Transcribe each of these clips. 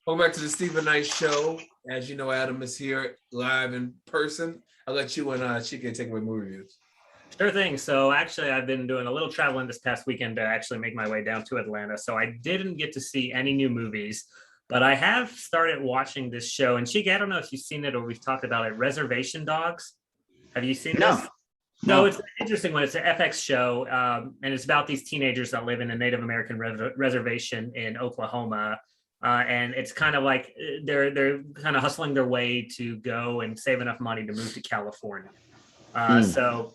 Welcome back to the Stephen Knight Show. As you know, Adam is here live in person. I'll let you and Chike take away movie reviews. Sure thing. So actually, I've been doing a little traveling this past weekend to actually make my way down to Atlanta. So I didn't get to see any new movies, but I have started watching this show. And Chike, I don't know if you've seen it or we've talked about it. Reservation Dogs. Have you seen No, this? So no. it's an interesting one. It's an FX show, and it's about these teenagers that live in a Native American reservation in Oklahoma. And it's kind of like they're kind of hustling their way to go and save enough money to move to California. So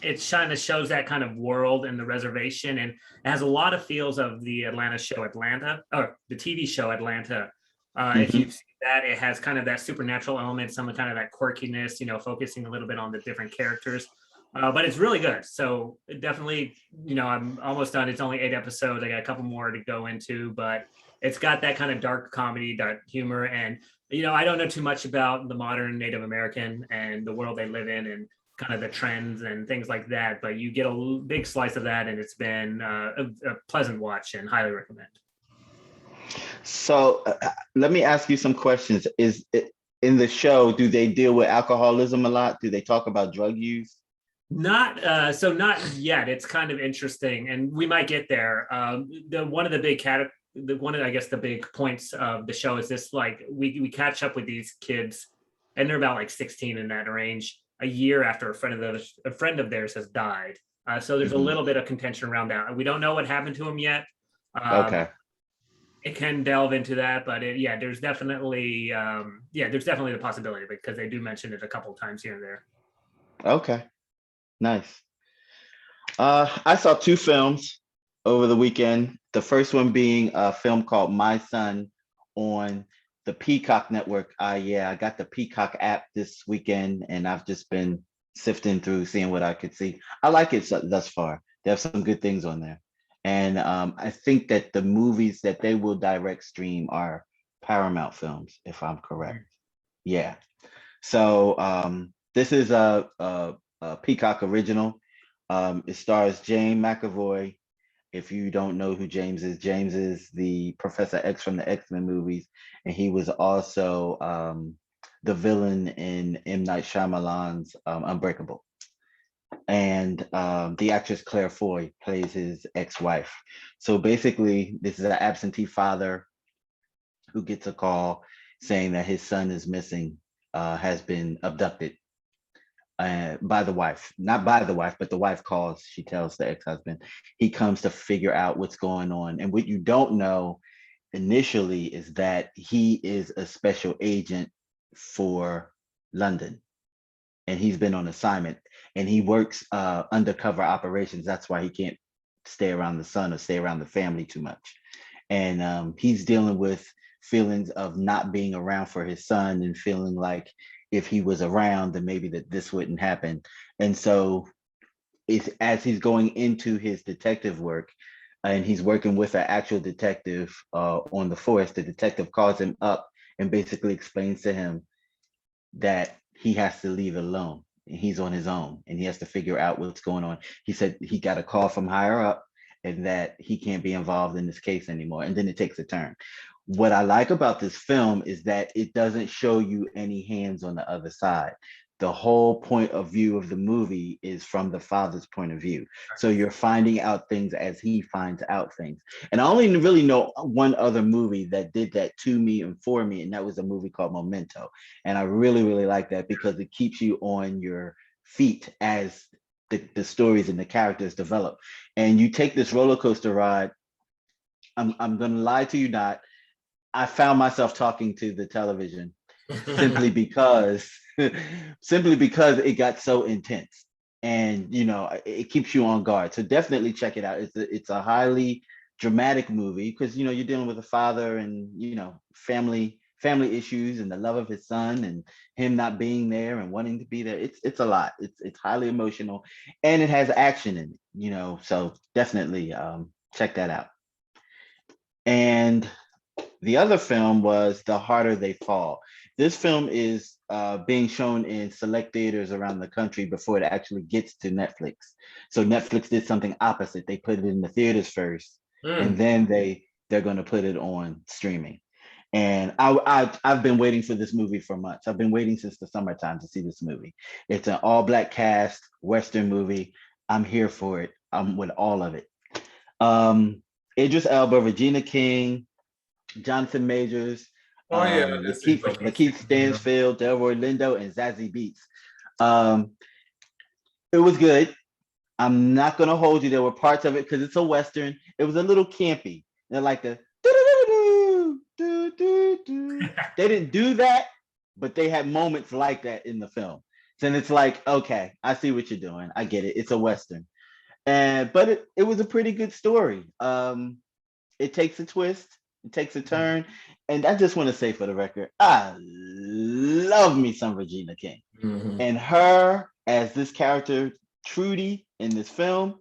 it kind of shows that kind of world in the reservation, and it has a lot of feels of the Atlanta show Atlanta, or the TV show Atlanta. If Mhm. you've seen that, it has kind of that supernatural element, some kind of that quirkiness, focusing a little bit on the different characters. But it's really good. So definitely, I'm almost done. It's only 8 episodes. I got a couple more to go into, but it's got that kind of dark comedy, dark humor. And, I don't know too much about the modern Native American and the world they live in and kind of the trends and things like that. But you get a big slice of that, and it's been a pleasant watch and highly recommend. So let me ask you some questions. Is it, in the show, do they deal with alcoholism a lot? Do they talk about drug use? Not yet. It's kind of interesting, and we might get there. The one of the big one of, I guess, the big points of the show is this: like we catch up with these kids, and they're about like 16 in that range, a year after a friend of theirs has died. So there's a Mhm. little bit of contention around that. We don't know what happened to him yet. Um, Okay. it can delve into that, but there's definitely there's definitely the possibility because they do mention it a couple of times here and there. Okay. Nice. I saw two films over the weekend. The first one being a film called My Son on the Peacock Network. I got the Peacock app this weekend, and I've just been sifting through, seeing what I could see. I like it thus far. They have some good things on there, and I think that the movies that they will direct stream are Paramount films, if I'm correct. Yeah. So this is a Peacock original. It stars James McAvoy. If you don't know who James is the Professor X from the X-Men movies, and he was also the villain in M. Night Shyamalan's Unbreakable. And the actress Claire Foy plays his ex-wife. So basically, this is an absentee father who gets a call saying that his son is missing, has been abducted by the wife, not by the wife, but the wife calls. She tells the ex-husband. He comes to figure out what's going on. And what you don't know initially is that he is a special agent for London, and he's been on assignment, and he works undercover operations. That's why he can't stay around the son or stay around the family too much. And he's dealing with feelings of not being around for his son, and feeling like if he was around, then maybe that this wouldn't happen. And so it's as he's going into his detective work, and he's working with an actual detective on the force, the detective calls him up and basically explains to him that he has to leave alone. He's on his own, and he has to figure out what's going on. He said he got a call from higher up, and that he can't be involved in this case anymore. And then it takes a turn. What I like about this film is that it doesn't show you any hands on the other side. The whole point of view of the movie is from the father's point of view. So you're finding out things as he finds out things. And I only really know one other movie that did that to me and for me, and that was a movie called Memento. And I really, really like that because it keeps you on your feet as the stories and the characters develop. And you take this roller coaster ride. I'm gonna lie to you not. I found myself talking to the television simply because simply because it got so intense. And it keeps you on guard. So definitely check it out. It's a highly dramatic movie because you're dealing with a father, and family issues, and the love of his son, and him not being there and wanting to be there. It's a lot. It's highly emotional, and it has action in it. So definitely check that out. And the other film was The Harder They Fall. This film is being shown in select theaters around the country before it actually gets to Netflix. So Netflix did something opposite. They put it in the theaters first, and then they're going to put it on streaming. And I've been waiting for this movie for months. I've been waiting since the summertime to see this movie. It's an all black cast Western movie. I'm here for it. I'm with all of it. Idris Elba, Regina King, Jonathan Majors, Oh yeah, that's it. Lakeith Stansfield, Delroy Lindo, and Zazie Beetz. It was good. I'm not gonna hold you. There were parts of it because it's a Western. It was a little campy. They're like the they didn't do that, but they had moments like that in the film. And it's like, okay, I see what you're doing. I get it. It's a Western. But it was a pretty good story. It takes a twist, it takes a turn. And I just want to say for the record, I love me some Regina King. Mm-hmm. And her as this character, Trudy, in this film.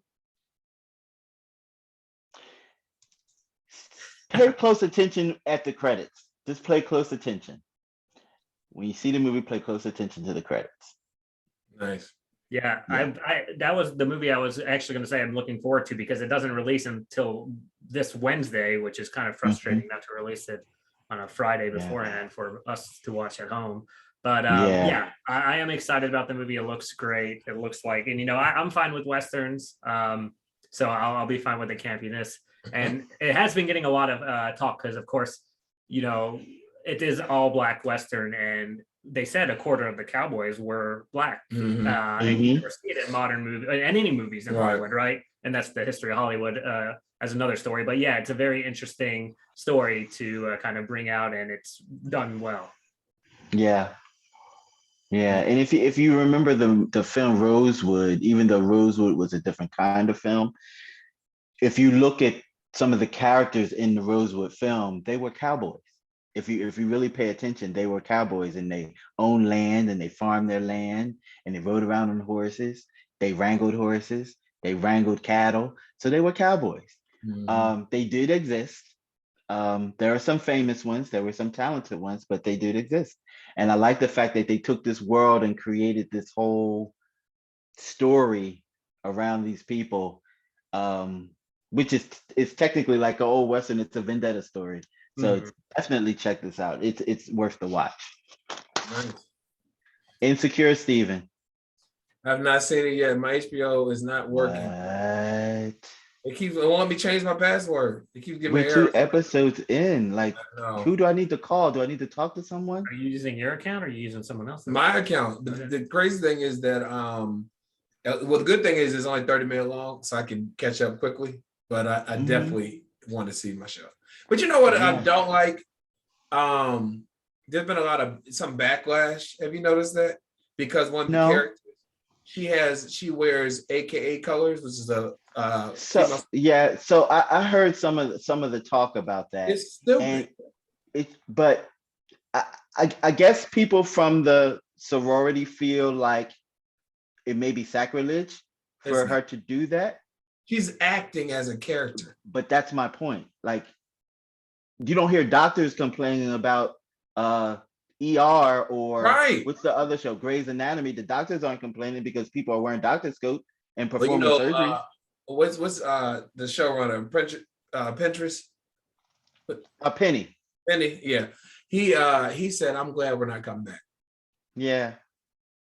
Pay close attention at the credits. Just play close attention. When you see the movie, play close attention to the credits. Nice. Yeah, I that was the movie I was actually going to say I'm looking forward to, because it doesn't release until this Wednesday, which is kind of frustrating not to release it on a Friday beforehand for us to watch at home. But I am excited about the movie. It looks great. It looks like, and I'm fine with Westerns. So I'll be fine with the campiness. And it has been getting a lot of talk because, of course, it is all black Western, and they said a quarter of the cowboys were black. And you never see it in modern movies and any movies in Hollywood, right? And that's the history of Hollywood as another story. But yeah, it's a very interesting story to kind of bring out, and it's done well. Yeah. And if you remember the film Rosewood, even though Rosewood was a different kind of film, if you look at some of the characters in the Rosewood film, they were cowboys. If you really pay attention, they were cowboys, and they owned land, and they farmed their land, and they rode around on horses. They wrangled horses. They wrangled cattle. So they were cowboys. They did exist. There are some famous ones. There were some talented ones, but they did exist. And I like the fact that they took this world and created this whole story around these people, which is technically like an old Western. It's a vendetta story. So definitely check this out. It's worth the watch. Nice. Insecure Steven. I've not seen it yet. My HBO is not working. What? It won't me change my password. It keeps giving me We're errors. 2 episodes in. Like, who do I need to call? Do I need to talk to someone? Are you using your account or are you using someone else's? My account. The crazy thing is that the good thing is it's only 30-minute long, so I can catch up quickly. But I definitely want to see my show. But you know what I don't like? There's been a lot of some backlash. Have you noticed that? Because one of the characters, she wears AKA colors, which is a so I heard some of the talk about that. It's stupid. But I guess people from the sorority feel like it may be sacrilege for her to do that. She's acting as a character. But that's my point. Like, you don't hear doctors complaining about ER or what's the other show, Grey's Anatomy. The doctors aren't complaining because people are wearing doctor's coats and performing surgery. What's the showrunner? Pinterest? Penny. Yeah. He said, I'm glad we're not coming back. Yeah.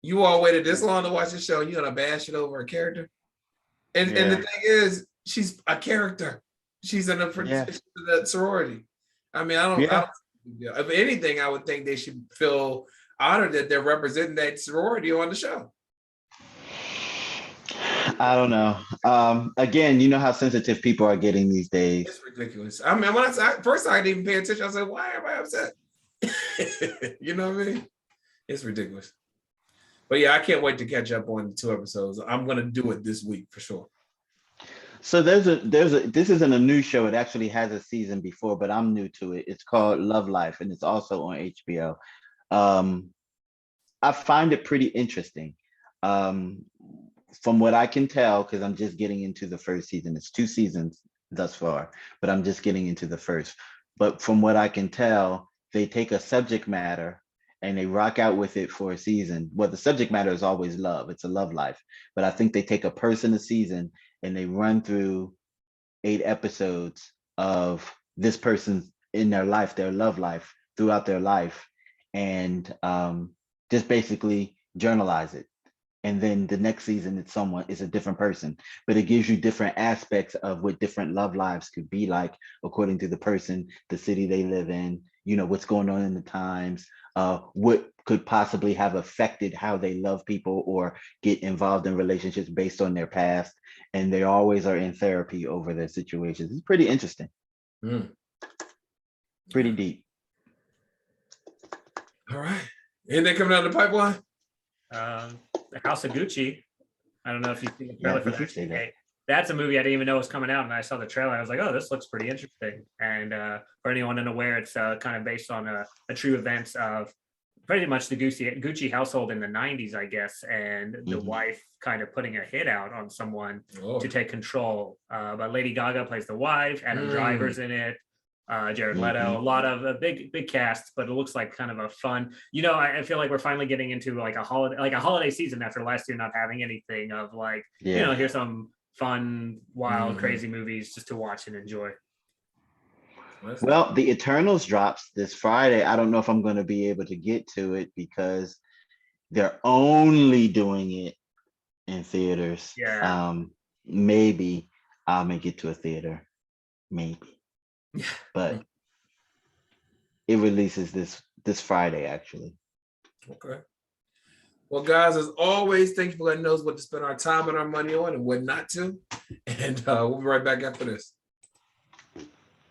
You all waited this long to watch the show, you're gonna bash it over a character? And the thing is, she's a character. She's in the sorority. I mean, I don't if anything, I would think they should feel honored that they're representing that sorority on the show. I don't know. Again, you know how sensitive people are getting these days. It's ridiculous. I mean, when first I didn't even pay attention. I was like, why am I upset? You know what I mean? It's ridiculous. But yeah, I can't wait to catch up on the 2 episodes. I'm gonna do it this week for sure. So this isn't a new show. It actually has a season before, but I'm new to it. It's called Love Life, and it's also on HBO. I find it pretty interesting. From what I can tell, because I'm just getting into the first season. It's 2 seasons thus far, but I'm just getting into the first. But from what I can tell, they take a subject matter and they rock out with it for a season. Well, the subject matter is always love. It's a love life. But I think they take a person a season and they run through 8 episodes of this person's in their life, their love life throughout their life, and just basically journalize it. And then the next season, it's a different person, but it gives you different aspects of what different love lives could be like according to the person, the city they live in, what's going on in the times, what could possibly have affected how they love people or get involved in relationships based on their past. And they always are in therapy over their situations. It's pretty interesting. Pretty deep. All right. Anything coming down the pipeline? The House of Gucci. I don't know if you've seen the trailer for that. That. That's a movie I didn't even know was coming out, and I saw the trailer. I was like, "Oh, this looks pretty interesting." And for anyone unaware, it's kind of based on a true events of pretty much the Gucci household in the '90s, I guess, and the wife kind of putting a hit out on someone to take control. But Lady Gaga plays the wife. Adam Driver's in it. Jared Leto, a lot of a big cast, but it looks like kind of a fun. I feel like we're finally getting into like a holiday season after last year not having anything of like, here's some fun, wild, crazy movies just to watch and enjoy. Well, The Eternals drops this Friday. I don't know if I'm going to be able to get to it because they're only doing it in theaters. Yeah. Maybe I'll make it to a theater. Maybe. But it releases this Friday, actually. Okay. Well, guys, as always, thank you for letting us know what to spend our time and our money on and what not to. And we'll be right back after this.